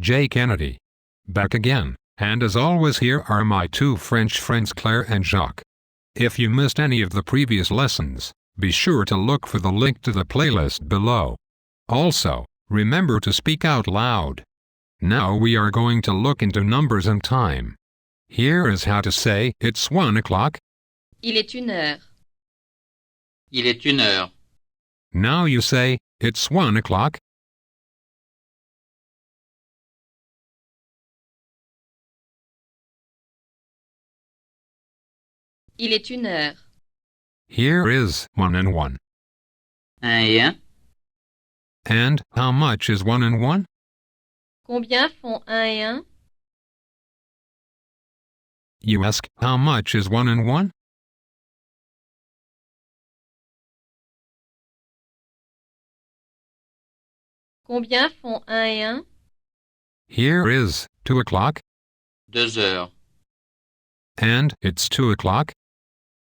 J. Kennedy. Back again, and as always here are my two French friends Claire and Jacques. If you missed any of the previous lessons, be sure to look for the link to the playlist below. Also, remember to speak out loud. Now we are going to look into numbers and time. Here is how to say it's 1 o'clock. Il est 1 heure. Il est 1 heure. Now you say it's 1 o'clock. Il est 1 heure. Here is 1 and 1. 1 et 1. And how much is 1 and 1? Combien font 1 et 1? You ask, how much is 1 and 1? Combien font 1 et 1? Here is 2 o'clock. 2 heures. And it's 2 o'clock.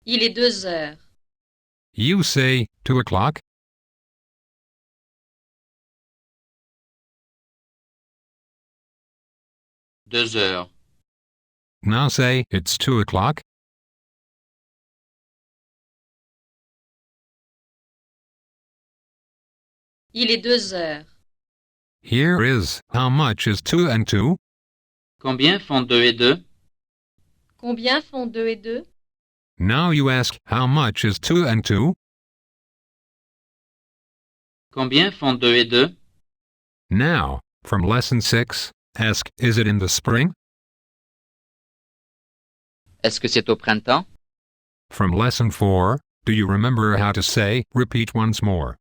Il est 2 heures. You say 2 o'clock. Deux heures. Now say it's 2 o'clock. Il est 2 heures. Here is how much is 2 and 2? Combien font 2 et 2? Combien font 2 et 2? Now you ask, how much is 2 and 2? Combien font 2 et 2? Now, from lesson 6, ask, is it in the spring? Est-ce que c'est au printemps? From lesson 4, do you remember how to say, repeat once more?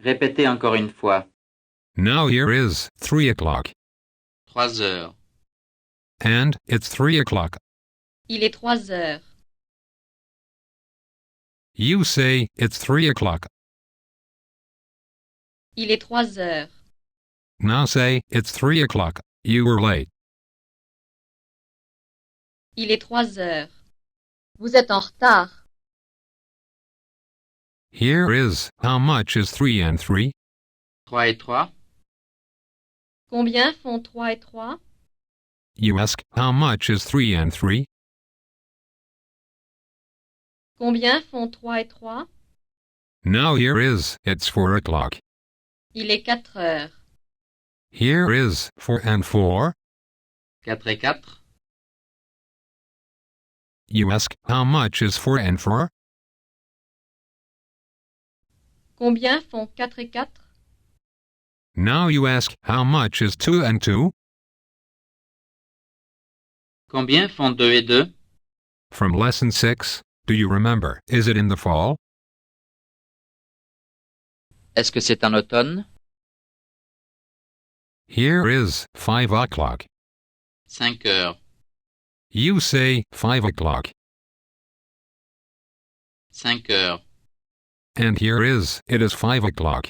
Répétez encore une fois. Now here is 3 o'clock. 3 heures. And it's 3 o'clock. Il est 3 heures. You say it's 3 o'clock. Il est 3 heures. Now say it's 3 o'clock. You were late. Il est 3 heures. Vous êtes en retard. Here is how much is 3 and 3? 3 et 3? Combien font 3 et 3? You ask, how much is 3 and 3? Combien font 3 et 3? Now here is, it's 4 o'clock. Il est 4 heures. Here is 4 and 4. 4 et 4? You ask, how much is 4 and 4? Combien font 4 et 4? Now you ask, how much is 2 and 2? Combien font 2 et 2? From lesson 6, do you remember, is it in the fall? Est-ce que c'est en automne? Here is 5 o'clock. 5 heures. You say 5 o'clock. 5 heures. And here is, it is 5 o'clock.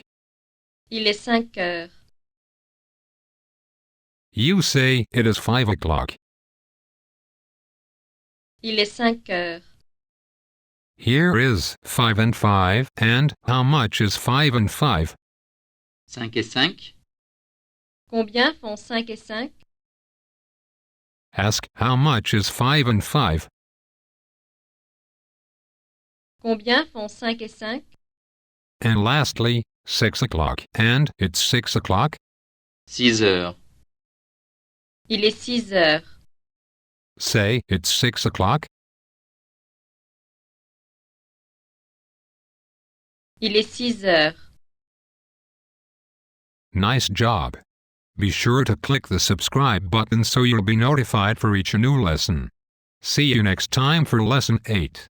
Il est 5 heures. You say, it is 5 o'clock. Il est 5 heures. Here is 5 and 5, and how much is 5 and 5? 5 et 5? Combien font 5 et 5? Ask, how much is 5 and 5? Combien font 5 et 5? And lastly, 6 o'clock, and it's 6 o'clock? 6 heures. Il est 6 heures. Say, it's 6 o'clock. Il est 6 heures. Nice job. Be sure to click the subscribe button so you'll be notified for each new lesson. See you next time for lesson 8.